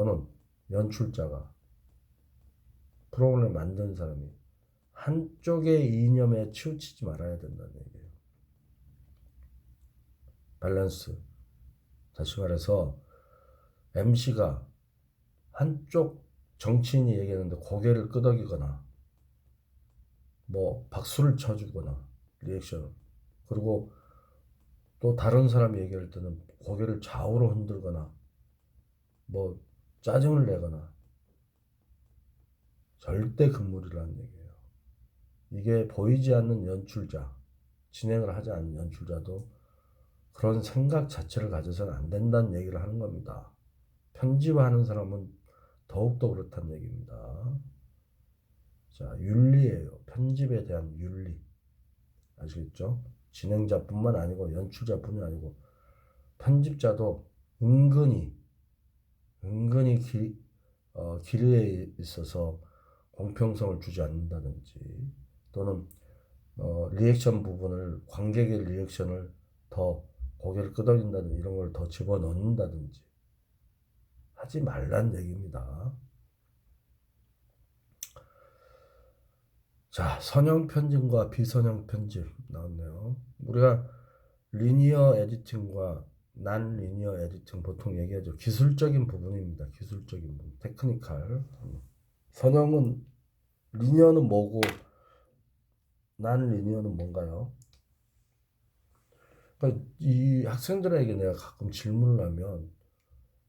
또는 연출자가 프로그램을 만든 사람이 한쪽의 이념에 치우치지 말아야 된다는 얘기예요. 밸런스. 다시 말해서 MC가 한쪽 정치인이 얘기하는데 고개를 끄덕이거나 뭐 박수를 쳐주거나 리액션, 그리고 또 다른 사람이 얘기할 때는 고개를 좌우로 흔들거나 뭐 짜증을 내거나, 절대 금물이라는 얘기예요. 이게 보이지 않는 연출자, 진행을 하지 않는 연출자도 그런 생각 자체를 가져서는 안 된다는 얘기를 하는 겁니다. 편집하는 사람은 더욱더 그렇다는 얘기입니다. 자, 윤리예요. 편집에 대한 윤리. 아시겠죠? 진행자뿐만 아니고 연출자뿐이 아니고 편집자도 은근히 기류에 있어서 공평성을 주지 않는다든지, 또는 리액션 부분을, 관객의 리액션을 더 고개를 끄덕인다든지 이런 걸 더 집어넣는다든지 하지 말란 얘기입니다. 자, 선형 편집과 비선형 편집 나왔네요. 우리가 리니어 에디팅과 난 리니어 에디팅 보통 얘기하죠. 기술적인 부분입니다. 기술적인 부분, 테크니컬. 선형은, 리니어는 뭐고 난 리니어는 뭔가요? 그러니까 이 학생들에게 내가 가끔 질문을 하면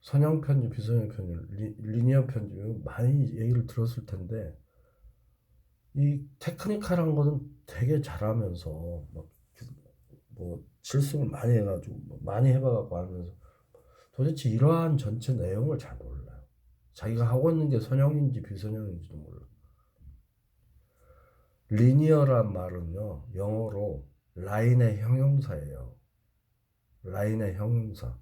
선형 편집, 비선형 편집, 리니어 편집 많이 얘기를 들었을 텐데, 이 테크니컬한 거는 되게 잘하면서 뭐 실습을 많이 해가지고 많이 해봐갖고 하면서 도대체 이러한 전체 내용을 잘 몰라요. 자기가 하고 있는 게 선형인지 비선형인지도 몰라요. 리니어란 말은요, 영어로 라인의 형용사예요. 라인의 형용사.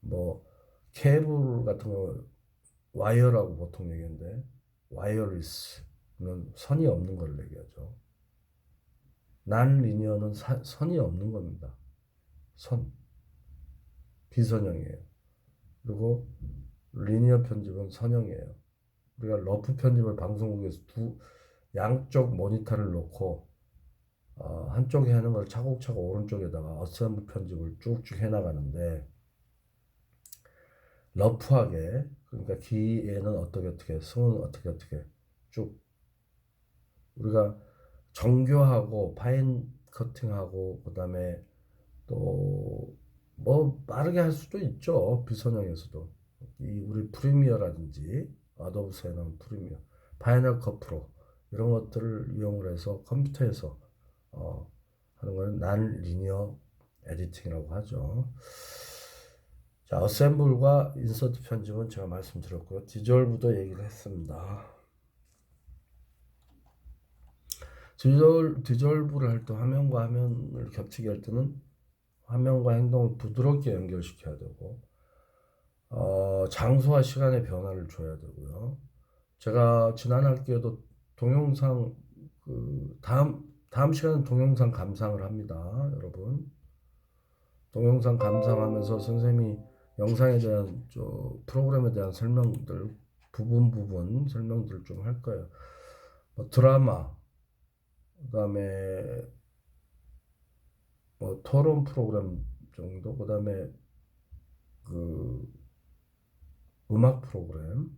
뭐 케이블 같은 거 와이어라고 보통 얘기하는데, 와이어리스는 선이 없는 걸 얘기하죠. 난 리니어는 선이 없는 겁니다. 선. 비선형이에요. 그리고 리니어 편집은 선형이에요. 우리가 러프 편집을 방송국에서 양쪽 모니터를 놓고 한쪽에 하는 걸 차곡차곡 오른쪽에다가 어셈블 편집을 쭉쭉 해나가는데, 러프하게, 그러니까 기에는 어떻게 승은 어떻게 쭉 우리가 정교하고 파인 커팅하고, 그 다음에 또 뭐 빠르게 할 수도 있죠. 비선형에서도 우리 프리미어라든지 아도브스에 나온 프리미어, 파이널 컷 프로 이런 것들을 이용을 해서 컴퓨터에서 하는 걸 난 리니어 에디팅이라고 하죠. 자, 어셈블과 인서트 편집은 제가 말씀드렸고요. 디졸브도 얘기를 했습니다. 디졸브를 할 때 화면과 화면을 겹치게 할 때는 화면과 행동을 부드럽게 연결시켜야 되고, 장소와 시간의 변화를 줘야 되고요. 제가 지난 학기에도 동영상, 다음 시간은 동영상 감상을 합니다. 여러분. 동영상 감상하면서 선생님이 영상에 대한, 프로그램에 대한 설명들, 부분 설명들 좀 할 거예요. 뭐 드라마, 그 다음에 뭐 토론 프로그램 정도, 그 다음에 음악 프로그램,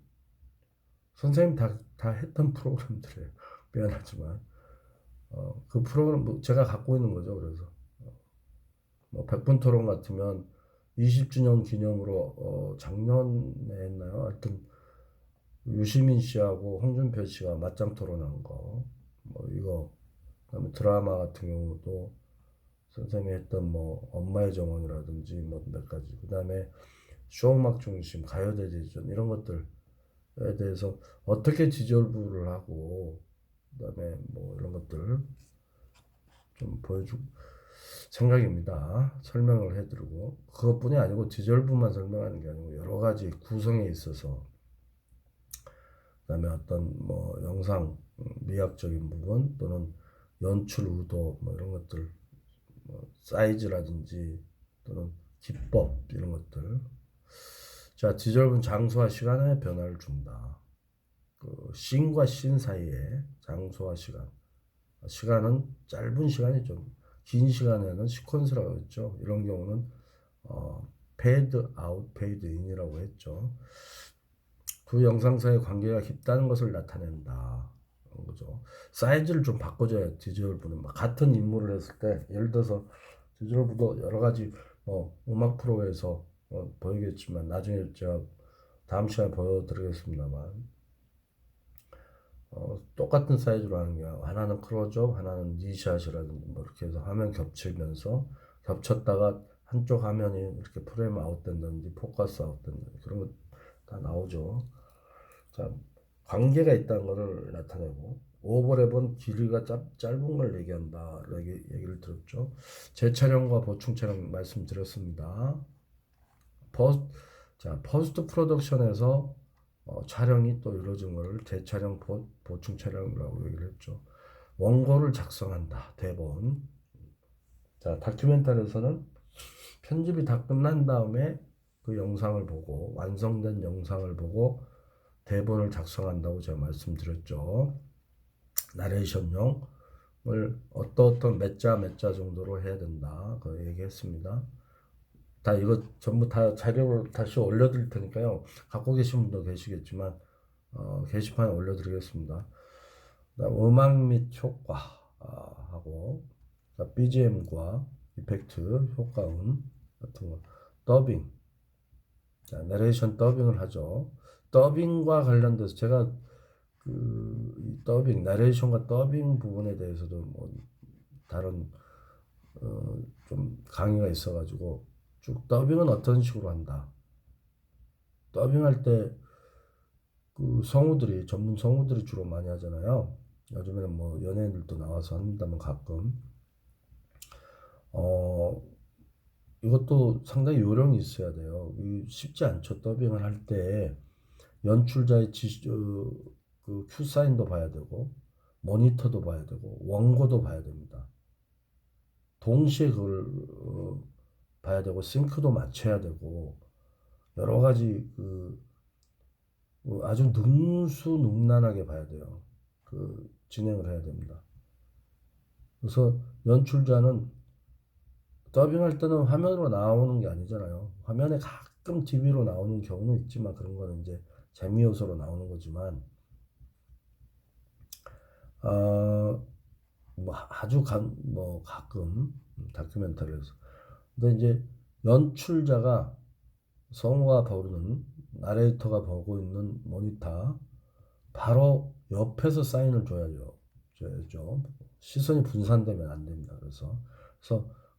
선생님 다 했던 프로그램들이에요. 미안하지만 그 프로그램 제가 갖고 있는 거죠. 그래서 뭐 100분 토론 같으면 20주년 기념으로 작년에 했나요? 하여튼 유시민 씨하고 홍준표 씨가 맞짱 토론한 거, 뭐 이거, 그다음에 드라마 같은 경우도 선생님이 했던 뭐 엄마의 정원이라든지 뭐 몇 가지, 그다음에 쇼음악 중심, 가요대 대전 이런 것들에 대해서 어떻게 디졸브를 하고, 그다음에 뭐 이런 것들 좀 보여줄 생각입니다. 설명을 해드리고, 그것뿐이 아니고 디졸브만 설명하는 게 아니고 여러 가지 구성에 있어서, 그다음에 어떤 뭐 영상 미학적인 부분 또는 연출 의도 뭐 이런 것들, 뭐 사이즈라든지 또는 기법 이런 것들 자, 디졸브는 장소와 시간의 변화를 준다. 그 씬과 씬 사이에 장소와 시간. 시간은 짧은 시간이죠. 긴 시간에는 시퀀스라고 했죠. 이런 경우는 페이드 아웃, 페이드 인이라고 했죠. 두 영상 사이의 관계가 깊다는 것을 나타낸다. 그런 거죠. 사이즈를 좀 바꿔줘야 디졸브는 같은 임무를 했을 때 예를 들어서 디졸브도 여러 가지 음악 프로에서 보이겠지만 나중에 제가 다음 시간에 보여드리겠습니다만 똑같은 사이즈로 하는 게 하나는 클로즈업, 하나는 니샷이라든지 뭐 이렇게 해서 화면 겹치면서 겹쳤다가 한쪽 화면이 이렇게 프레임 아웃된다든지 포커스 아웃된다든지 그런 거 다 나오죠. 자, 관계가 있다는 것을 나타내고 오버랩은 길이가 짧은 걸 얘기한다. 얘기를 들었죠. 재촬영과 보충 촬영 말씀드렸습니다. 퍼스트 프로덕션에서 촬영이 또 이루어진 것을 재촬영, 보충 촬영이라고 얘기를 했죠. 원고를 작성한다. 대본. 자, 다큐멘터리에서는 편집이 다 끝난 다음에 그 영상을 보고 완성된 영상을 보고 대본을 작성한다고 제가 말씀드렸죠. 나레이션용을 어떤 몇 자 정도로 해야 된다. 그 얘기했습니다. 다 이거 전부 다 자료를 다시 올려드릴 테니까요. 갖고 계신 분도 계시겠지만 게시판에 올려드리겠습니다. 음악 및 효과 하고 BGM과 이펙트, 효과음 같은 거, 더빙, 자, 내레이션 더빙을 하죠. 더빙과 관련돼서 제가 더빙, 나레이션과 더빙 부분에 대해서도 뭐 다른 좀 강의가 있어가지고 쭉 더빙은 어떤 식으로 한다. 더빙할 때 그 성우들이 전문 성우들이 주로 많이 하잖아요. 요즘에는 뭐 연예인들도 나와서 한다면 가끔 어 이것도 상당히 요령이 있어야 돼요. 쉽지 않죠. 더빙을 할 때 연출자의 그 큐사인도 봐야 되고 모니터도 봐야 되고 원고도 봐야 됩니다. 동시에 그걸 봐야 되고 싱크도 맞춰야 되고 여러 가지 아주 능수능란하게 봐야 돼요. 진행을 해야 됩니다. 그래서 연출자는 더빙할 때는 화면으로 나오는 게 아니잖아요. 화면에 가끔 TV로 나오는 경우는 있지만 그런 거는 이제 재미 요소로 나오는 거지만 뭐 아주 뭐 가끔 다큐멘터리에서 근데 이제 연출자가 성우가 보는 나레이터가 보고 있는 모니터 바로 옆에서 사인을 줘야죠. 시선이 분산되면 안 됩니다. 그래서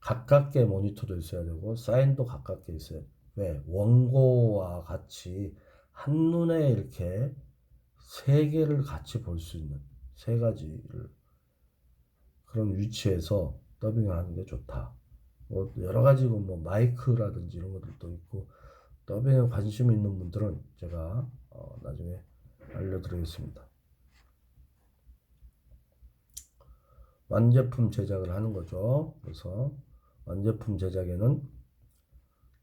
가깝게 모니터도 있어야 되고 사인도 가깝게 있어야 돼요. 왜? 원고와 같이 한눈에 이렇게 세 개를 같이 볼 수 있는 세 가지를 그런 위치에서 더빙을 하는 게 좋다. 뭐 여러 가지 뭐 마이크라든지 이런 것들도 있고 더빙에 관심 있는 분들은 제가 나중에 알려드리겠습니다. 완제품 제작을 하는 거죠. 그래서 완제품 제작에는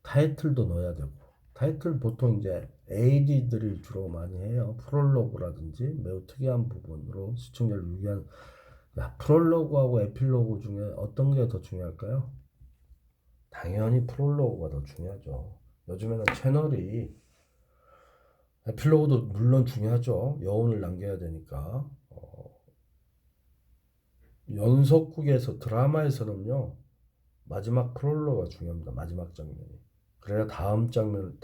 타이틀도 넣어야 되고 타이틀 보통 이제 AD들이 주로 많이 해요. 프롤로그라든지 매우 특이한 부분으로 시청자를 유리한 프롤로그하고 에필로그 중에 어떤 게 더 중요할까요? 당연히 프롤로그가 더 중요하죠. 요즘에는 채널이 에필로그도 물론 중요하죠. 여운을 남겨야 되니까. 연속극에서 드라마에서는요. 마지막 프롤로그가 중요합니다. 마지막 장면이. 그래야 다음 장면,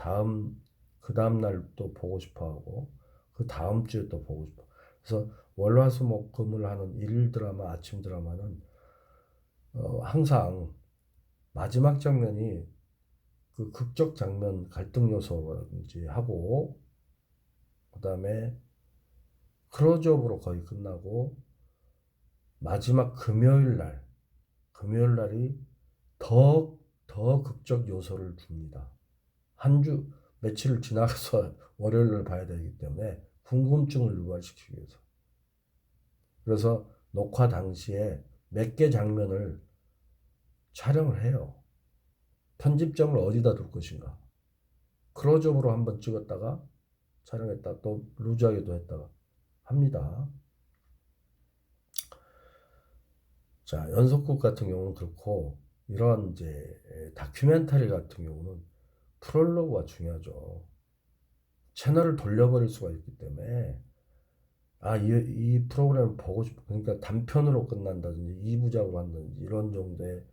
그 다음 날 또 보고 싶어 하고, 그 다음 주에 또 보고 싶어. 그래서 월화수목금을 하는 일일 드라마, 아침 드라마는, 항상 마지막 장면이 그 극적 장면 갈등 요소라든지 하고, 그 다음에 클로즈업으로 거의 끝나고, 마지막 금요일 날이 더 극적 요소를 줍니다. 한 주, 며칠을 지나서 월요일을 봐야 되기 때문에 궁금증을 유발시키기 위해서. 그래서 녹화 당시에 몇 개 장면을 촬영을 해요. 편집점을 어디다 둘 것인가. 클로즈업으로 한번 찍었다가 촬영했다 또 루즈하게도 했다가 합니다. 자, 연속극 같은 경우는 그렇고 이런 이제 다큐멘터리 같은 경우는 프롤로그가 중요하죠. 채널을 돌려버릴 수가 있기 때문에 이 프로그램을 보고 싶어. 그러니까 단편으로 끝난다든지 2부작으로 한다든지 이런 정도의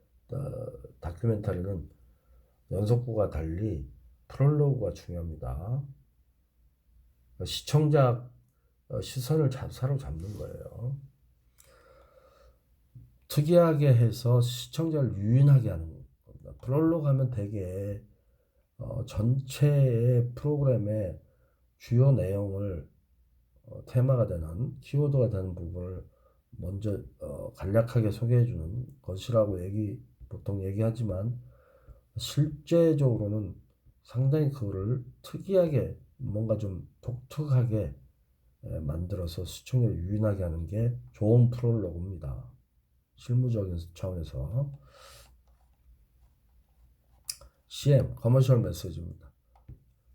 다큐멘터리는 연속극과 달리 프롤로그가 중요합니다. 시청자 시선을 사로잡는 거예요. 특이하게 해서 시청자를 유인하게 하는 겁니다. 프롤로그 하면 되게 전체의 프로그램의 주요 내용을 테마가 되는 키워드가 되는 부분을 먼저 간략하게 소개해 주는 것이라고 보통 얘기하지만 실제적으로는 상당히 그거를 특이하게 뭔가 좀 독특하게 만들어서 시청자를 유인하게 하는 게 좋은 프롤로그입니다. 실무적인 차원에서. CM, 커머셜 메시지입니다.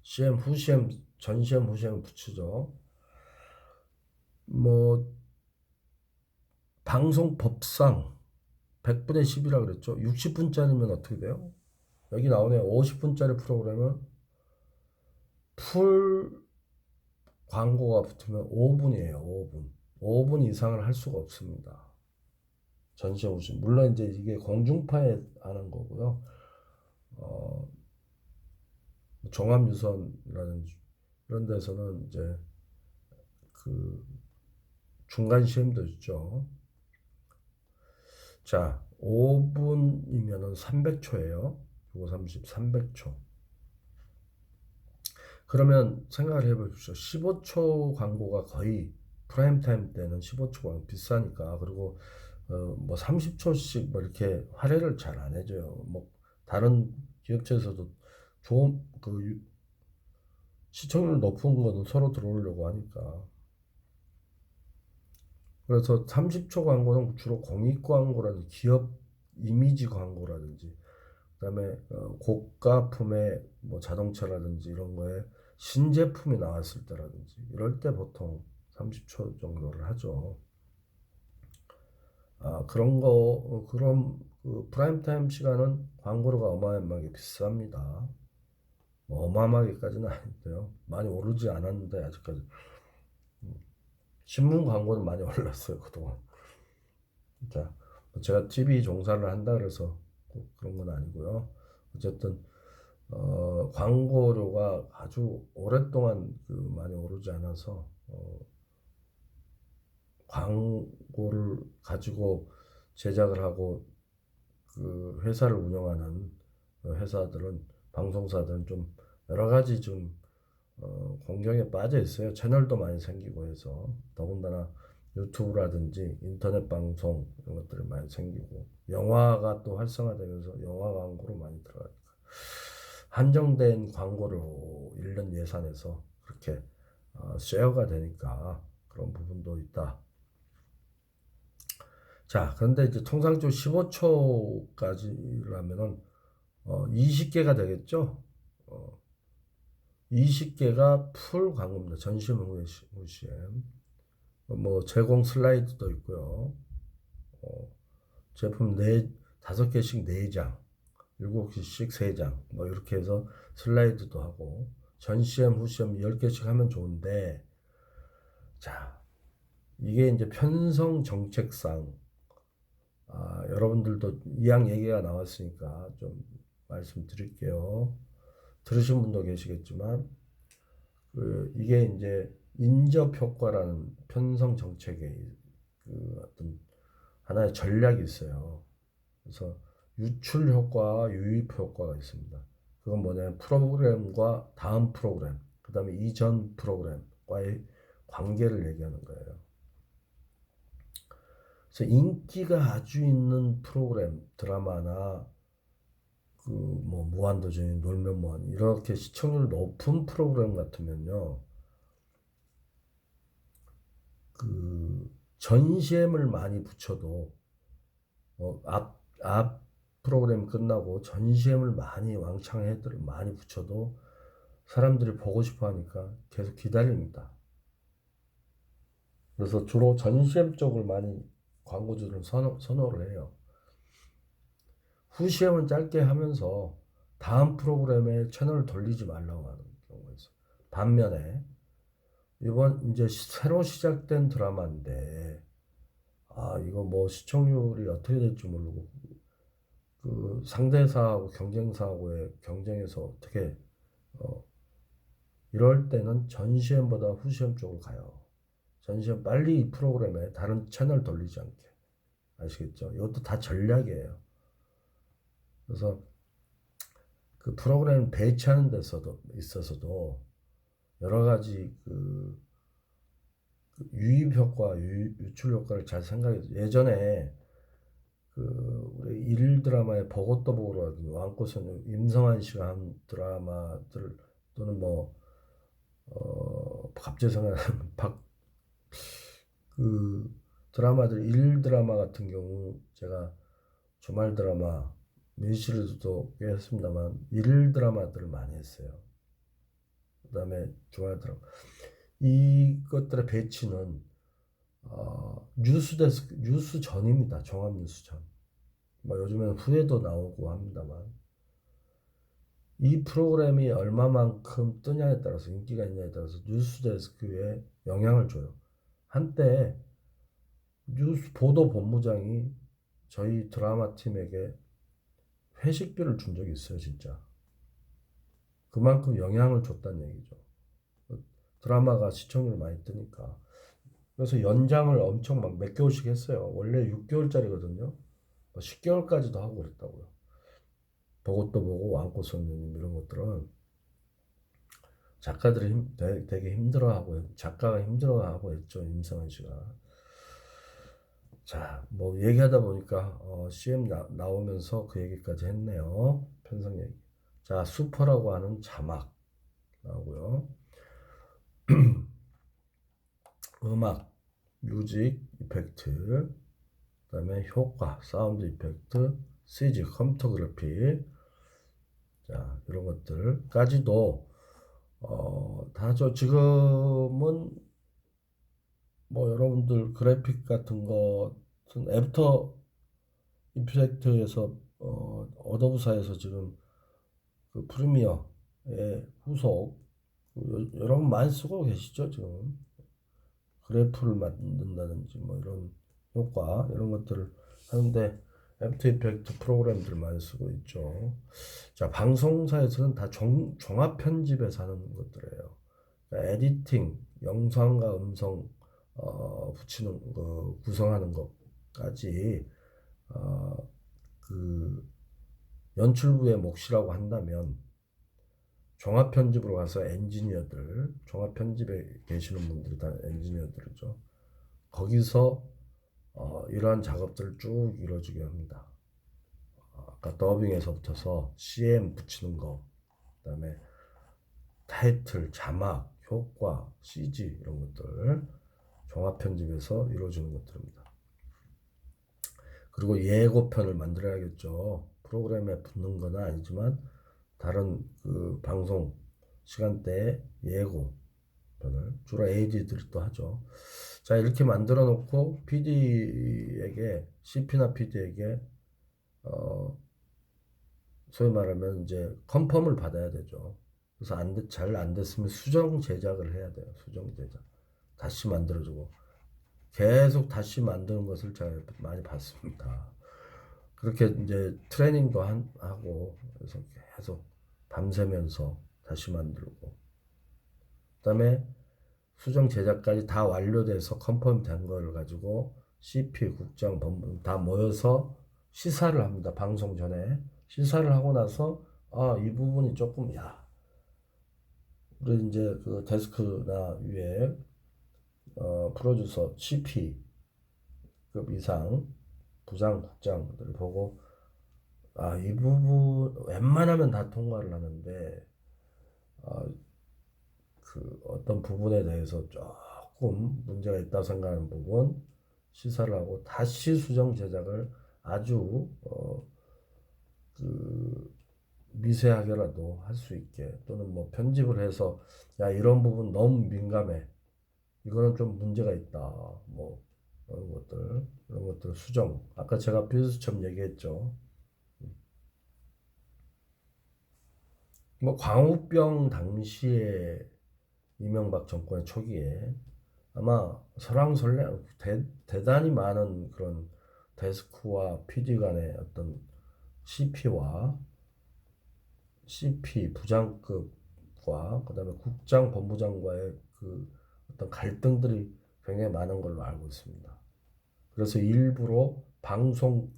CM, 후CM, 전 CM, 후CM을 붙이죠. 뭐 방송법상 100분의 10이라 그랬죠. 60분짜리면 어떻게 돼요? 여기 나오네. 50분짜리 프로그램은 풀 광고가 붙으면 5분이에요. 5분. 5분 이상을 할 수가 없습니다. 전시회 오신. 물론 이제 이게 공중파에 하는 거고요. 종합유선이라든지 이런 데서는 이제 그 중간 시험도 있죠. 자, 5분이면은 300초예요. 30, 300초. 그러면 생각을 해보십시오. 15초 광고가 거의 프라임 타임 때는 15초 광고 비싸니까. 그리고 뭐 30초씩 뭐 이렇게 할애를 잘 안 해줘요. 뭐 다른 기업체에서도 좋은 그 시청률 높은 거는 서로 들어오려고 하니까. 그래서 30초 광고는 주로 공익 광고라든지 기업 이미지 광고라든지 그다음에 고가품의 뭐 자동차라든지 이런 거에 신제품이 나왔을 때라든지 이럴 때 보통 30초 정도를 하죠. 그런 그 프라임 타임 시간은 광고료가 어마어마하게 비쌉니다. 뭐 어마어마하게까지는 아닌데요. 많이 오르지 않았는데 아직까지 신문 광고는 많이 올랐어요 그동안. 자, 제가 TV 종사를 한다 그래서 꼭 그런 건 아니고요. 어쨌든 광고료가 아주 오랫동안 많이 오르지 않아서 광고를 가지고 제작을 하고 그 회사를 운영하는 회사들은 방송사들은 좀 여러 가지 좀 공경에 빠져 있어요. 채널도 많이 생기고 해서 더군다나 유튜브라든지 인터넷 방송 이런 것들이 많이 생기고 영화가 또 활성화되면서 영화 광고로 많이 들어가니까 한정된 광고로 잃는 예산에서 그렇게 쉐어가 되니까 그런 부분도 있다. 자, 그런데 이제 통상적으로 15초까지라면은 20개가 되겠죠. 20개가 풀 광고입니다. 전시회 후시에 뭐 제공 슬라이드도 있고요. 제품 5개씩 4장, 7개씩 3장, 뭐 이렇게 해서 슬라이드도 하고 전시험, 후시험 10개씩 하면 좋은데 자, 이게 이제 편성 정책상 여러분들도 이왕 얘기가 나왔으니까 좀 말씀드릴게요. 들으신 분도 계시겠지만 이게 이제 인접 효과라는 편성 정책의 그 어떤 하나의 전략이 있어요. 그래서 유출 효과와 유입 효과가 있습니다. 그건 뭐냐면 프로그램과 다음 프로그램, 그 다음에 이전 프로그램과의 관계를 얘기하는 거예요. 그래서 인기가 아주 있는 프로그램, 드라마나 그 뭐 무한도전이 놀면 무한 이렇게 시청률 높은 프로그램 같으면요. 그 전시엠을 많이 붙여도 앞 프로그램 끝나고 전시엠을 많이 왕창 많이 붙여도 사람들이 보고 싶어 하니까 계속 기다립니다. 그래서 주로 전시M 쪽을 많이 광고주들은 선호를 해요. 후시엠은 짧게 하면서 다음 프로그램에 채널을 돌리지 말라고 하는 경우가 있어요. 반면에 이번 이제 새로 시작된 드라마인데 이거 뭐 시청률이 어떻게 될지 모르고 그 상대사하고 경쟁사하고의 경쟁에서 어떻게 어, 이럴 때는 전시엠보다 후시엠 쪽으로 가요. 전시엠 빨리 이 프로그램에 다른 채널 돌리지 않게. 아시겠죠? 이것도 다 전략이에요. 그래서 그 프로그램 배치하는 데서도 있어서도 여러 가지 그 유입 효과, 유출 효과를 잘 생각해. 예전에 우리 일일 드라마의 보고 또 보고라든지 왕꽃은 임성환 씨가 한 드라마들 또는 뭐 갑자기 생각나는 그 드라마들 일일 드라마 같은 경우 제가 주말 드라마 미니시리즈도 꽤 했습니다만 일일 드라마들을 많이 했어요. 그다음에 주말 드라마 이것들의 배치는 뉴스 전입니다. 종합 뉴스 전. 뭐 요즘에는 후에도 나오고 합니다만 이 프로그램이 얼마만큼 뜨냐에 따라서 인기가 있냐에 따라서 뉴스데스크에 영향을 줘요. 한때 뉴스 보도 본부장이 저희 드라마 팀에게 회식비를 준 적이 있어요, 진짜. 그만큼 영향을 줬다는 얘기죠. 드라마가 시청률이 많이 뜨니까. 그래서 연장을 엄청 막 몇 개월씩 했어요. 원래 6개월짜리거든요. 10개월까지도 하고 그랬다고요. 보고 또 보고 왕꽃 선녀님 이런 것들은 작가들이 되게 힘들어하고 작가가 힘들어하고 했죠. 임성환 씨가. 자, 뭐 얘기하다 보니까 CM 나오면서 그 얘기까지 했네요. 편성 얘기. 자, 슈퍼라고 하는 자막 나오고요. 음악, 뮤직, 이펙트, 그다음에 효과, 사운드 이펙트, CG, 컴퓨터 그래픽, 자 이런 것들까지도 다죠. 지금은 뭐 여러분들 그래픽 같은 것은 애프터 이펙트에서 어도브사에서 지금 그 프리미어의 후속 여러분 많이 쓰고 계시죠 지금 그래프를 만든다든지 뭐 이런 효과 이런 것들을 하는데 애프터 이펙트 프로그램들 많이 쓰고 있죠. 자 방송사에서는 다 종합 편집에서 하는 것들이에요. 그러니까 에디팅 영상과 음성 붙이는 거 구성하는 것까지 어, 그 연출부의 몫이라고 한다면 종합 편집으로 가서 엔지니어들 종합 편집에 계시는 분들이 다 엔지니어들이죠. 거기서 이러한 작업들을 쭉 이루어지게 합니다. 아까 더빙에서부터서 CM 붙이는 거, 그다음에 타이틀, 자막, 효과, CG 이런 것들 종합 편집에서 이루어지는 것들입니다. 그리고 예고편을 만들어야겠죠. 프로그램에 붙는 건 아니지만 다른 그 방송 시간대에 예고편을 주로 AD들이 또 하죠. 자 이렇게 만들어 놓고 PD에게 CP나 PD에게 소위 말하면 이제 컨펌을 받아야 되죠. 그래서 잘 안 됐으면 수정 제작을 해야 돼요. 수정 제작. 다시 만들어주고 계속 다시 만드는 것을 제가 많이 봤습니다. 그렇게 이제 트레이닝도 하고 그래서 계속 밤새면서 다시 만들고 그다음에 수정 제작까지 다 완료돼서 컨펌 된 거를 가지고 CP 국장 본부 다 모여서 시사를 합니다. 방송 전에 시사를 하고 나서 이 부분이 조금 우리 이제 그 데스크나 위에 프로듀서 CP급 이상 부장 국장들을 보고 이 부분 웬만하면 다 통과를 하는데 그 어떤 부분에 대해서 조금 문제가 있다고 생각하는 부분 시사를 하고 다시 수정 제작을 아주 그 미세하게라도 할 수 있게, 또는 뭐 편집을 해서 야 이런 부분 너무 민감해, 이거는 좀 문제가 있다, 뭐 이런 것들 수정. 아까 제가 비스처럼 얘기했죠. 뭐 광우병 당시에 이명박 정권 초기에 아마 설왕설래 대단히 많은 그런 데스크와 PD 간의 어떤 CP와 CP 부장급과 그다음에 국장 본부장과의 그 어떤 갈등들이 굉장히 많은 걸로 알고 있습니다. 그래서 일부러 방송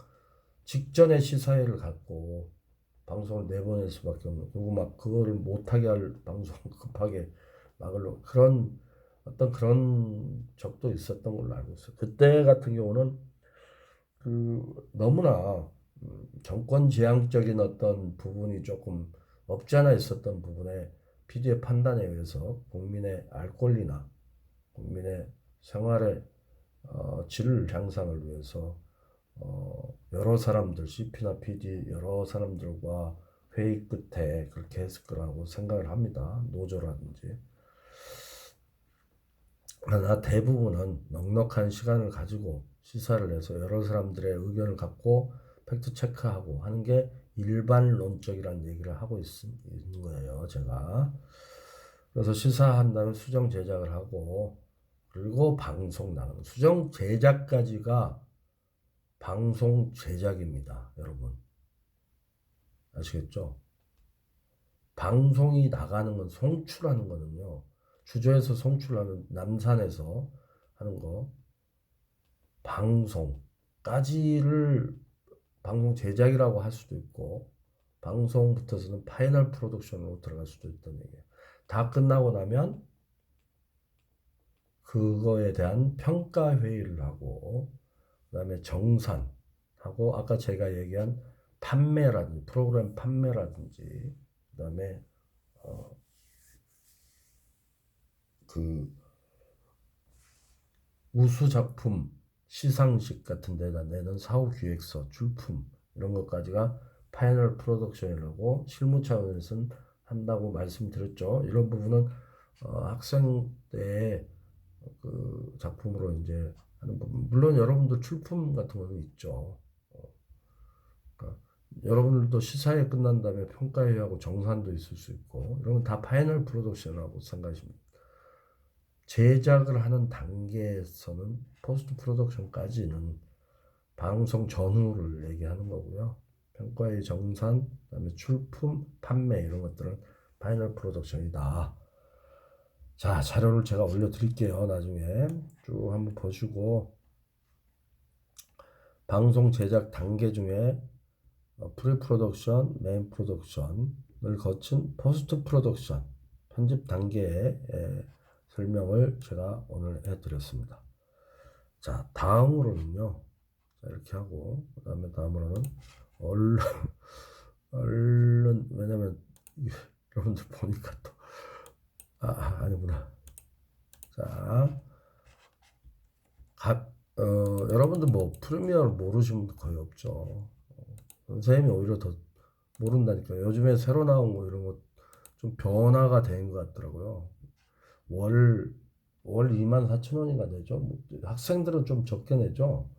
직전에 시사회를 갖고 방송을 내보낼 수밖에 없는, 그리고 막 그거를 못하게 할 방송 급하게 막으려 그런 어떤 그런 적도 있었던 걸로 알고 있어요. 그때 같은 경우는 그 너무나 정권 지향적인 어떤 부분이 조금 없지 않아 있었던 부분에 PD의 판단에 의해서 국민의 알 권리나 국민의 생활의 질 향상을 위해서 여러 사람들 CP나 PD 여러 사람들과 회의 끝에 그렇게 했을 거라고 생각을 합니다. 노조라든지. 그러나 대부분은 넉넉한 시간을 가지고 시사를 해서 여러 사람들의 의견을 갖고 팩트 체크하고 하는 게 일반론적이라는 얘기를 하고 있는 거예요, 제가. 그래서 시사한 다음에 수정 제작을 하고, 그리고 방송 나가는 수정 제작까지가 방송 제작입니다, 여러분. 아시겠죠? 방송이 나가는 건, 송출하는 거는요, 주조에서 송출하는, 남산에서 하는 거, 방송까지를 방송 제작이라고 할 수도 있고, 방송부터서는 파이널 프로덕션으로 들어갈 수도 있다는 얘기예요. 다 끝나고 나면 그거에 대한 평가 회의를 하고, 그다음에 정산하고, 아까 제가 얘기한 판매라든지 프로그램 판매라든지, 그다음에 그 우수 작품 시상식 같은 데다 내는 사후 기획서, 출품 이런 것까지가 파이널 프로덕션이라고 실무 차원에서는 한다고 말씀드렸죠. 이런 부분은 학생 때의 그 작품으로 이제 하는 부분. 물론 여러분도 출품 같은 거는 있죠. 그러니까 여러분들도 시사회 끝난 다음에 평가회하고 정산도 있을 수 있고, 이런 건 다 파이널 프로덕션이라고 생각하시면 됩니다. 제작을 하는 단계에서는 포스트 프로덕션까지는 방송 전후를 얘기하는 거고요. 평가의 정산, 그다음에 출품, 판매 이런 것들은 파이널 프로덕션이다. 자, 자료를 제가 올려드릴게요. 나중에 쭉 한번 보시고, 방송 제작 단계 중에 프리 프로덕션, 메인 프로덕션을 거친 포스트 프로덕션 편집 단계의 설명을 제가 오늘 해드렸습니다. 자, 다음으로는요. 자, 이렇게 하고, 그 다음에 다음으로는 얼른, 왜냐면 여러분들 보니까 또 아니구나. 자, 여러분들 뭐 프리미어를 모르시는 분들 거의 없죠. 선생님이 오히려 더 모른다니까요. 요즘에 새로 나온 거 이런 거 좀 변화가 된 것 같더라고요. 월 24,000원인가 내죠. 뭐 학생들은 좀 적게 내죠.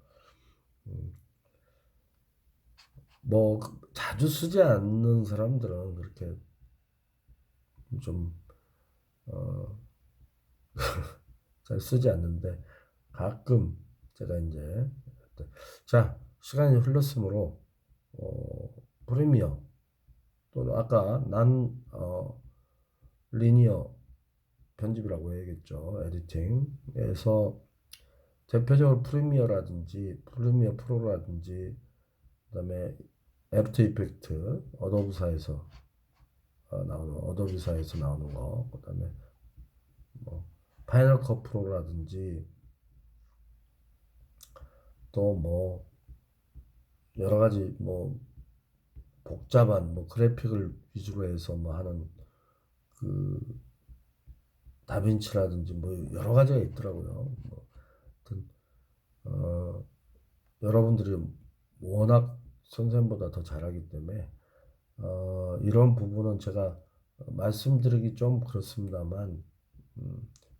뭐 자주 쓰지 않는 사람들은 그렇게 좀 잘 쓰지 않는데, 가끔 제가 이제, 자, 시간이 흘렀으므로 프리미어 또는 아까 리니어 편집이라고 해야겠죠. 에디팅에서 대표적으로 프리미어라든지 프리미어 프로라든지, 그다음에 애프터 이펙트 어도브사에서 나오는, 어도비사에서 나오는 거, 그다음에 뭐 파이널 컷 프로라든지, 또 뭐 여러 가지 뭐 복잡한 뭐 그래픽을 위주로 해서 뭐 하는 그 다빈치라든지 뭐 여러 가지가 있더라고요. 뭐 하여튼 여러분들이 워낙 선생님보다 더 잘하기 때문에 이런 부분은 제가 말씀드리기 좀 그렇습니다만,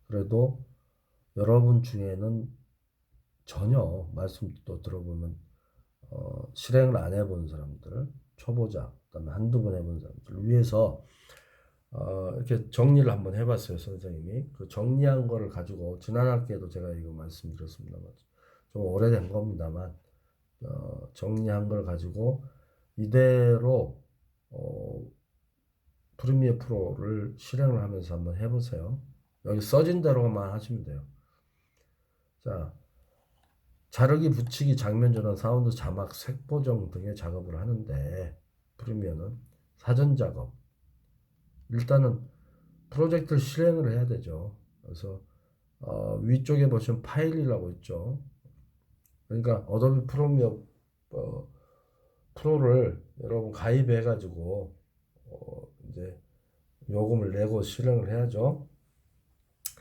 그래도 여러분 중에는 전혀 말씀도 들어보면 실행을 안 해본 사람들, 초보자, 그다음에 한두 번 해본 사람들 위해서 이렇게 정리를 한번 해봤어요, 선생님이. 그 정리한 거를 가지고 지난 학기에도 제가 이거 말씀드렸습니다만 좀 오래된 겁니다만 정리한 걸 가지고 이대로 프리미어 프로를 실행을 하면서 한번 해보세요. 여기 써진 대로만 하시면 돼요. 자, 자르기, 붙이기, 장면 전환, 사운드, 자막, 색 보정 등의 작업을 하는데 프리미어는 사전 작업. 일단은 프로젝트를 실행을 해야 되죠. 그래서 위쪽에 보시면 파일이라고 있죠. 그러니까 어도비 프리미어 프로를 여러분 가입해 가지고 이제 요금을 내고 실행을 해야죠.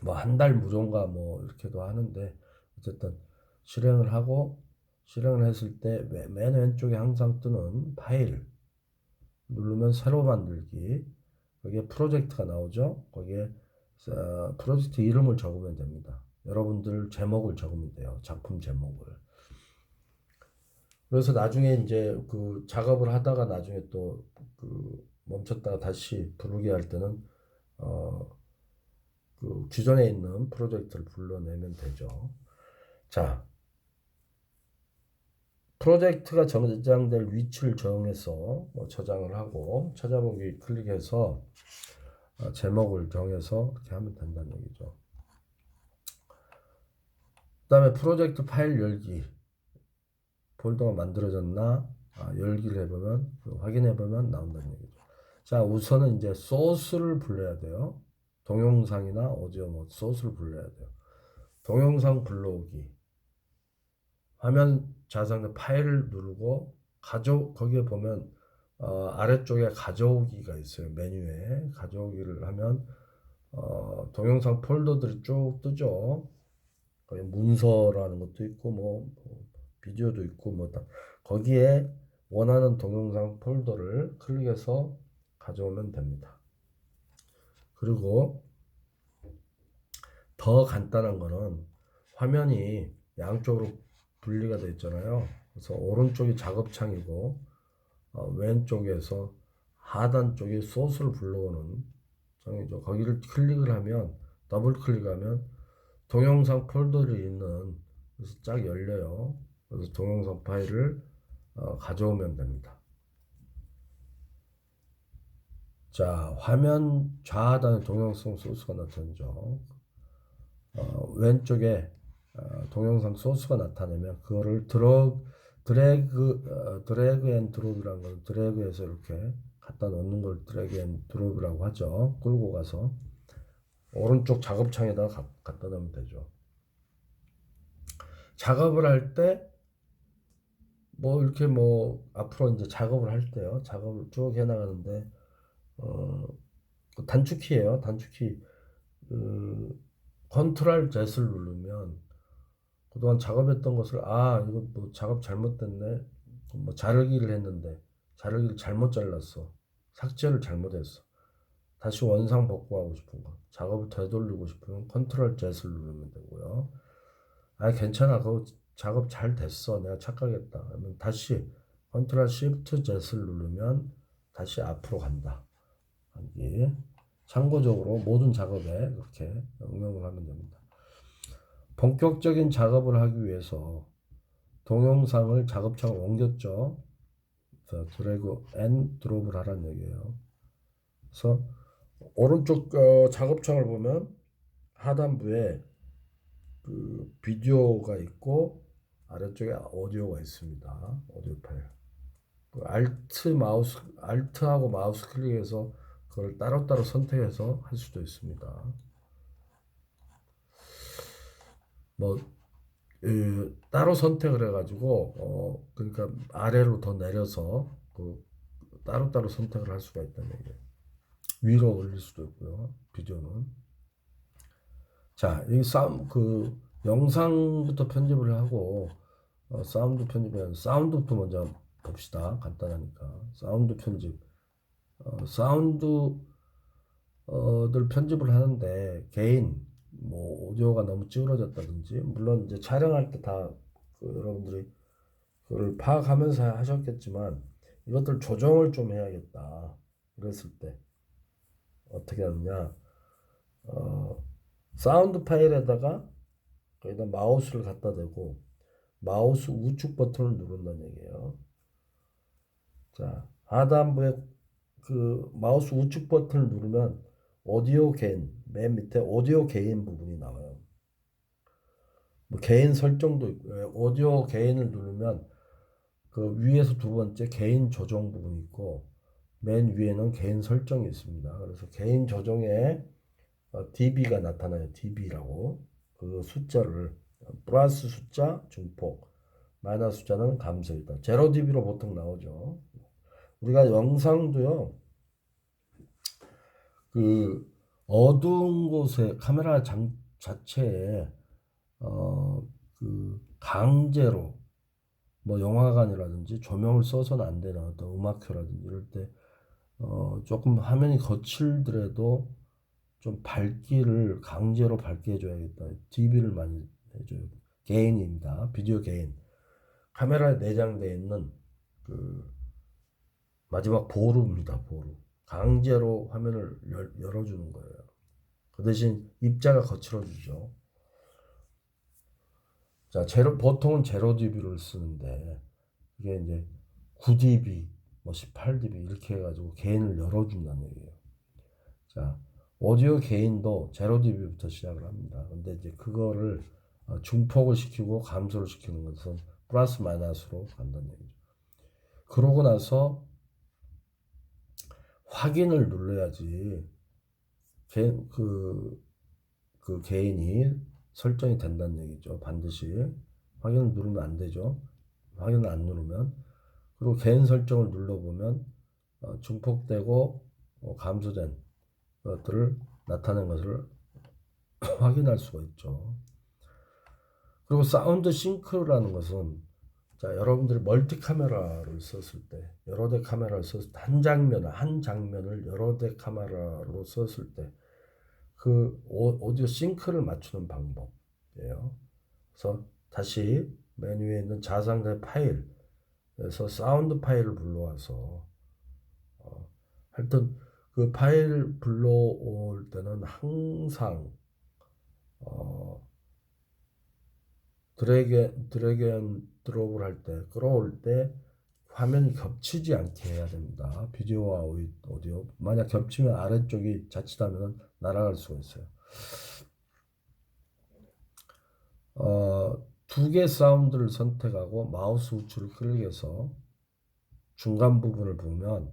뭐 한 달 무료인가 뭐 이렇게도 하는데 어쨌든 실행을 하고 실행을 했을 때 맨 왼쪽에 항상 뜨는 파일 누르면 새로 만들기 거기에 프로젝트가 나오죠. 거기에 프로젝트 이름을 적으면 됩니다. 여러분들 제목을 적으면 돼요. 작품 제목을. 그래서 나중에 이제 그 작업을 하다가 나중에 또 그 멈췄다가 다시 부르게 할 때는 그 기존에 있는 프로젝트를 불러내면 되죠. 자, 프로젝트가 저장될 위치를 정해서 저장을 하고 찾아보기 클릭해서 제목을 정해서 이렇게 하면 된다는 얘기죠. 그 다음에 프로젝트 파일 열기 폴더가 만들어졌나 열기를 해보면 확인해보면 나온다는 얘기죠. 자, 우선은 이제 소스를 불러야 돼요. 동영상이나 오디오 뭐 소스를 불러야 돼요. 동영상 불러오기 화면 좌상의 파일을 누르고 거기에 보면 아래쪽에 가져오기가 있어요. 메뉴에 가져오기를 하면 동영상 폴더들이 쭉 뜨죠. 거기 문서라는 것도 있고 뭐 비디오도 있고 뭐 거기에 원하는 동영상 폴더를 클릭해서 가져오면 됩니다. 그리고 더 간단한 거는 화면이 양쪽으로 분리가 되어 있잖아요. 그래서 오른쪽이 작업창이고 왼쪽에서 하단 쪽에 소스를 불러오는 창이죠. 거기를 클릭을 하면 더블 클릭하면 동영상 폴더를 있는 그래서 쫙 열려요. 그래서 동영상 파일을 가져오면 됩니다. 자, 화면 좌하단에 동영상 소스가 나타나죠. 왼쪽에 동영상 소스가 나타나면 그거를 드래그 앤 드롭이라는 걸 드래그해서 이렇게 갖다 놓는 걸 드래그 앤 드롭이라고 하죠. 끌고 가서 오른쪽 작업창에다가 갖다 놓으면 되죠. 작업을 할 때 뭐 이렇게 뭐 앞으로 이제 작업을 할 때요. 작업을 쭉 해나가는데 단축키예요. 단축키 컨트롤 Z를 누르면 그동안 작업했던 것을 이거 뭐 작업 잘못됐네. 뭐 자르기를 했는데 자르기를 잘못 잘랐어. 삭제를 잘못했어. 다시 원상 복구하고 싶은 거. 작업을 되돌리고 싶으면 컨트롤 Z를 누르면 되고요. 괜찮아. 그거 작업 잘 됐어. 내가 착각했다. 그러면 다시 컨트롤 시프트 Z를 누르면 다시 앞으로 간다. 여기 참고적으로 모든 작업에 그렇게 응용을 하면 됩니다. 본격적인 작업을 하기 위해서 동영상을 작업창으로 옮겼죠. 드래그 앤 드롭을 하라는 얘기예요. 그래서 오른쪽 작업창을 보면 하단부에 그 비디오가 있고 아래쪽에 오디오가 있습니다. 오디오 파일. 알트하고 마우스 클릭해서 그걸 따로따로 선택해서 할 수도 있습니다. 뭐 따로 선택을 해가지고 그러니까 아래로 더 내려서 그 따로따로 선택을 할 수가 있다는 얘기예요. 위로 올릴 수도 있고요. 비디오는. 자, 이 그 영상부터 편집을 하고 사운드 편집은 사운드부터 먼저 봅시다. 간단하니까 사운드 편집. 사운드 들 편집을 하는데 개인 뭐 오디오가 너무 찌그러졌다든지 물론 이제 촬영할 때 다 여러분들이 그걸 파악하면서 하셨겠지만 이것들 조정을 좀 해야겠다. 그랬을 때 어떻게 하느냐? 어, 사운드 파일에다가 거기다 마우스를 갖다 대고 마우스 우측 버튼을 누른다는 얘기예요. 자, 하단부에 그 마우스 우측 버튼을 누르면 오디오 게인 맨 밑에 오디오 게인 부분이 나와요. 뭐 개인 설정도 있고 오디오 개인을 누르면 그 위에서 두 번째 개인 조정 부분이 있고 맨 위에는 개인 설정이 있습니다. 그래서 개인 조정에 dB가 나타나요. dB라고 그 숫자를 플러스 숫자 중폭 마이너스 숫자는 감소이다. 0dB로 보통 나오죠. 우리가 영상도요. 그 어두운 곳에 카메라 자체에 그 강제로 뭐 영화관이라든지 조명을 써서는 안 되나 어떤 음악회라든지 이럴 때 조금 화면이 거칠더라도 좀 밝기를 강제로 밝게 해줘야겠다. DB를 많이 해줘요. 개인입니다. 비디오 개인. 카메라에 내장되어 있는 그 마지막 보루입니다. 보루. 강제로 화면을 열어주는 거예요. 그 대신 입자가 거칠어지죠. 자, 보통은 0dB를 쓰는데 이게 이제 9dB, 뭐 18dB 이렇게 해가지고 개인을 열어준다는 얘기예요. 자, 오디오 개인도 0dB부터 시작을 합니다. 근데 이제 그거를 중폭을 시키고 감소를 시키는 것은 플러스 마이너스로 간다는 얘기죠. 그러고 나서 확인을 눌러야지 그 개인이 설정이 된다는 얘기죠. 반드시 확인을 누르면 안 되죠. 확인을 안 누르면 그리고 개인 설정을 눌러보면 중폭되고 감소된 것들을 나타낸 것을 확인할 수가 있죠. 그리고 사운드 싱크라는 것은 자, 여러분들이 멀티 카메라를 썼을 때 여러 대 카메라를 썼을 때 한 장면을 여러 대 카메라로 썼을 때 그 오디오 싱크를 맞추는 방법이에요. 그래서 다시 메뉴에 있는 자상대 파일에서 사운드 파일을 불러와서 하여튼 그 파일 불러올 때는 항상 어, 드래그 앤 드롭을 할 때 끌어올 때 화면이 겹치지 않게 해야 됩니다. 비디오와 오디오 만약 겹치면 아래쪽이 자칫하면 날아갈 수가 있어요. 두 개 사운드를 선택하고 마우스 우측을 클릭해서 중간 부분을 보면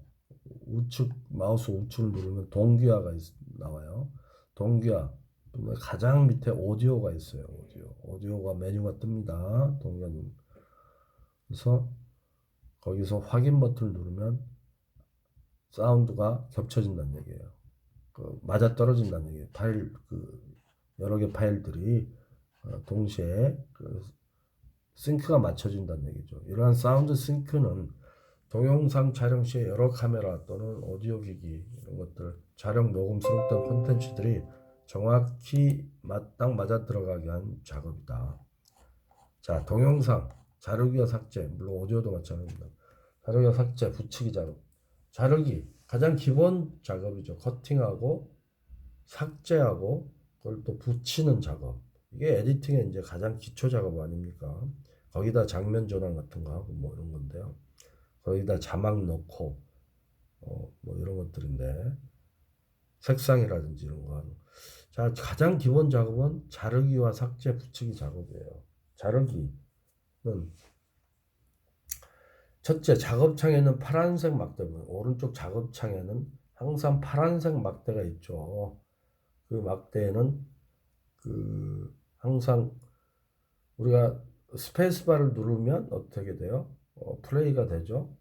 마우스 우측을 누르면 동기화가 나와요. 동기화 가장 밑에 오디오가 있어요. 오디오가 메뉴가 뜹니다. 동기화는 그래서 거기서 확인 버튼을 누르면 사운드가 겹쳐진다는 얘기예요. 맞아떨어진다는 얘기예요. 여러 개 파일들이 동시에 싱크가 맞춰진다는 얘기죠. 이러한 사운드 싱크는 동영상 촬영 시에 여러 카메라 또는 오디오 기기 이런 것들 촬영 녹음 수록된 콘텐츠들이 정확히 딱 맞아 들어가게 한 작업이다. 자, 동영상 자르기와 삭제 물론 오디오도 마찬가지입니다. 자르기와 삭제 붙이기 작업 자르기 가장 기본 작업이죠. 커팅하고 삭제하고 그걸 또 붙이는 작업 이게 에디팅의 이제 가장 기초 작업 아닙니까? 거기다 장면 전환 같은 거 하고 뭐 이런 건데요. 거기다 자막 넣고 뭐 이런 것들인데 색상이라든지 이런 거 하는. 자, 가장 기본 작업은 자르기와 삭제 붙이기 작업이에요. 자르기는 첫째 작업창에는 파란색 막대분 오른쪽 작업창에는 항상 파란색 막대가 있죠. 그 막대에는 항상 우리가 스페이스바를 누르면 어떻게 돼요? 플레이가 되죠.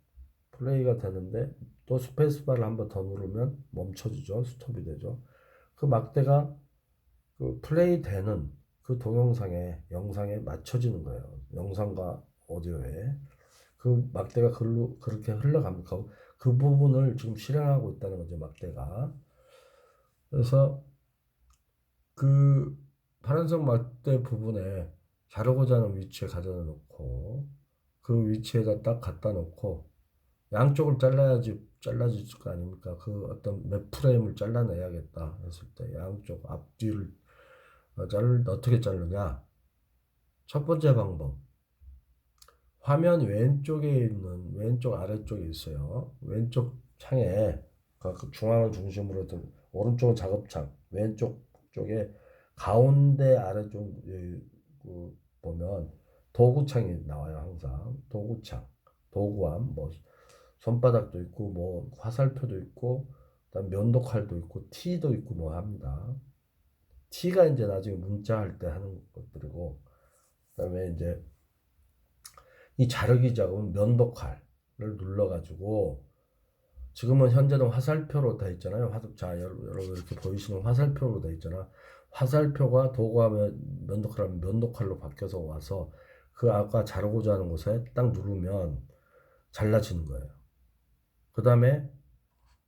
플레이가 되는데 또 스페이스바를 한번 더 누르면 멈춰지죠. 스톱이 되죠. 그 막대가 그 플레이 되는 그 영상에 맞춰지는 거예요. 영상과 오디오에 그 막대가 그렇게 흘러갑니다. 그 부분을 지금 실행하고 있다는 거죠, 막대가. 그래서 그 파란색 막대 부분에 자르고자 하는 위치에 가져다 놓고 그 위치에다 딱 갖다 놓고 양쪽을 잘라질 거 아닙니까? 그 어떤 몇 프레임을 잘라내야겠다 했을 때 양쪽 앞뒤를 어떻게 자르냐? 첫 번째 방법. 화면 왼쪽에 있는 왼쪽 아래쪽에 있어요. 왼쪽 창에 그 중앙을 중심으로 든 오른쪽은 작업창, 왼쪽 쪽에 가운데 아래쪽 그 보면 도구창이 나와요. 항상 도구창, 도구함, 뭐 손바닥도 있고 뭐 화살표도 있고 그다음 면도칼도 있고 T도 있고 뭐 합니다. T가 이제 나중에 문자 할 때 하는 것들이고 그다음에 이제 이 자르기 작업은 면도칼을 눌러가지고 지금은 현재는 화살표로 되어 있잖아요. 자, 여러분 이렇게 보이시는 화살표로 되어 있잖아. 화살표가 도구하면 면도칼하면 면도칼로 바뀌어서 와서 그 아까 자르고자 하는 곳에 딱 누르면 잘라지는 거예요. 그 다음에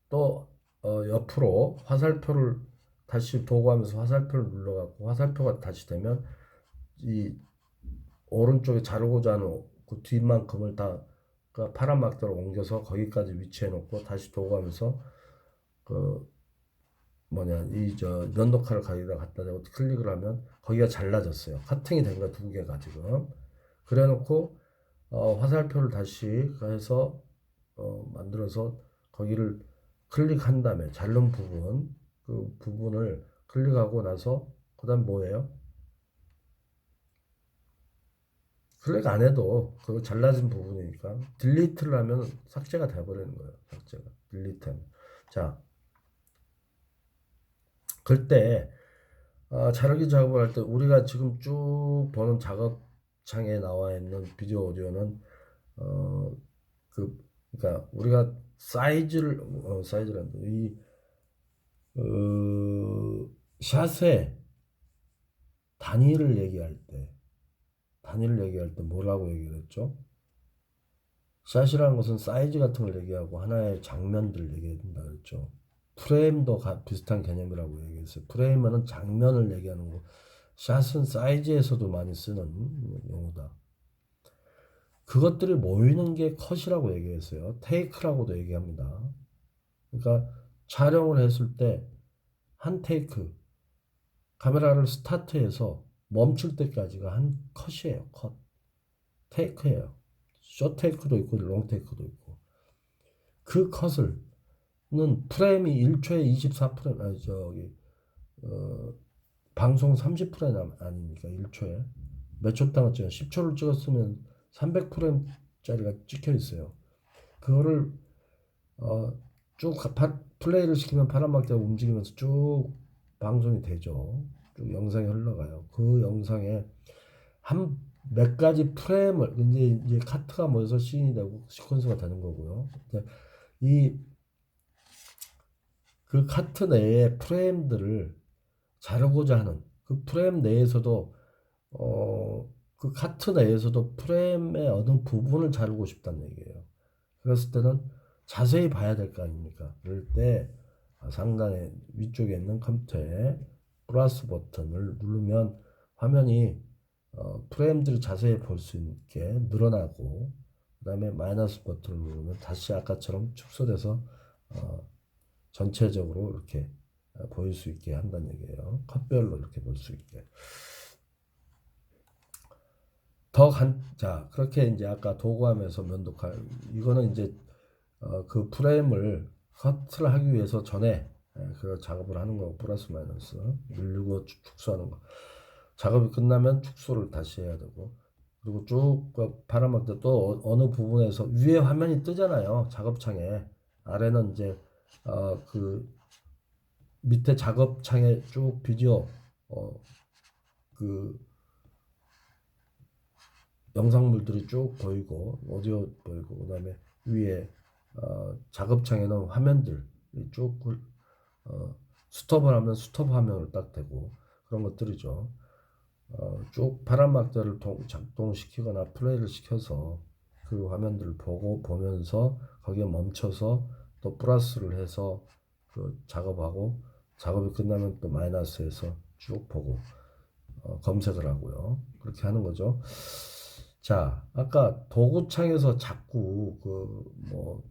또 옆으로 화살표를 다시 도구하면서 화살표를 눌러갖고 화살표가 다시 되면 이 오른쪽에 자르고자 하는 그 뒷만큼을 다 그 파란 막대로 옮겨서 거기까지 위치해 놓고 다시 도구하면서 그 뭐냐 이 저 면도칼을 거기다 갖다 대고 클릭을 하면 거기가 잘라졌어요. 커팅이 된 거 두 개가 지금 그래 놓고 화살표를 다시 해서 만들어서 거기를 클릭한 다음에 자른 부분 그 부분을 클릭하고 나서 그다음 뭐예요? 클릭 안 해도 그거 잘라진 부분이니까 딜리트를 하면 삭제가 돼버리는 거예요. 삭제가 딜리트. 자, 그때 자르기 작업을 할 때 우리가 지금 쭉 보는 작업창에 나와 있는 비디오 오디오는 어, 그러니까 우리가 사이즈란다. 샷의 단위를 얘기할 때 뭐라고 얘기를 했죠? 샷이라는 것은 사이즈 같은 걸 얘기하고 하나의 장면들을 얘기한다 그랬죠. 프레임도 비슷한 개념이라고 얘기했어요. 프레임은 장면을 얘기하는 거. 샷은 사이즈에서도 많이 쓰는 용어다. 그것들이 모이는 게 컷이라고 얘기했어요. 테이크라고도 얘기합니다. 그러니까 촬영을 했을 때 한 테이크 카메라를 스타트해서 멈출 때까지가 한 컷이에요. 컷. 테이크예요. 숏 테이크도 있고 롱 테이크도 있고 그 컷을 는 프레임이 1초에 24프레임 아니 저기 어, 방송 30프레임 아닙니까? 1초에 몇 초 동안 찍어 10초를 찍었으면 300프레임짜리가 찍혀 있어요. 그거를 쭉 플레이를 시키면 파란막대가 움직이면서 쭉 방송이 되죠. 쭉 영상이 흘러가요. 그 영상에 한 몇 가지 프레임을 이제 카트가 모여서 씬이 되고 시퀀스가 되는 거고요. 이 그 카트 내의 프레임들을 자르고자 하는 그 프레임 내에서도 그 카트 내에서도 프레임의 어느 부분을 자르고 싶다는 얘기예요. 그랬을 때는 자세히 봐야 될 거 아닙니까? 그럴 때 상단에 위쪽에 있는 컴퓨터에 플러스 버튼을 누르면 화면이 프레임들을 자세히 볼 수 있게 늘어나고 그 다음에 마이너스 버튼을 누르면 다시 아까처럼 축소돼서 전체적으로 이렇게 보일 수 있게 한다는 얘기예요. 컷별로 이렇게 볼 수 있게. 자, 그렇게 이제 아까 도구함에서 면도칼, 이거는 이제 그 프레임을 커트를 하기 위해서 전에 그 작업을 하는 거 플러스 마이너스 늘리고 축소하는 거. 작업이 끝나면 축소를 다시 해야 되고 그리고 쭉 바람막 때또 어느 부분에서 위에 화면이 뜨잖아요. 작업창에 아래는 이제 그 밑에 작업창에 쭉 비디오 그 영상물들이 쭉 보이고 오디오 보이고 그다음에 위에 작업창에는 화면들이 쭉 스톱을 하면 스톱 화면을 딱 되고 그런 것들이죠. 쭉 파란 막대를 작동시키거나 플레이를 시켜서 그 화면들을 보면서 거기에 멈춰서 또 플러스를 해서 그 작업하고 작업이 끝나면 또 마이너스해서 쭉 보고 검색을 하고요. 그렇게 하는 거죠. 자, 아까 도구창에서 자꾸 그뭐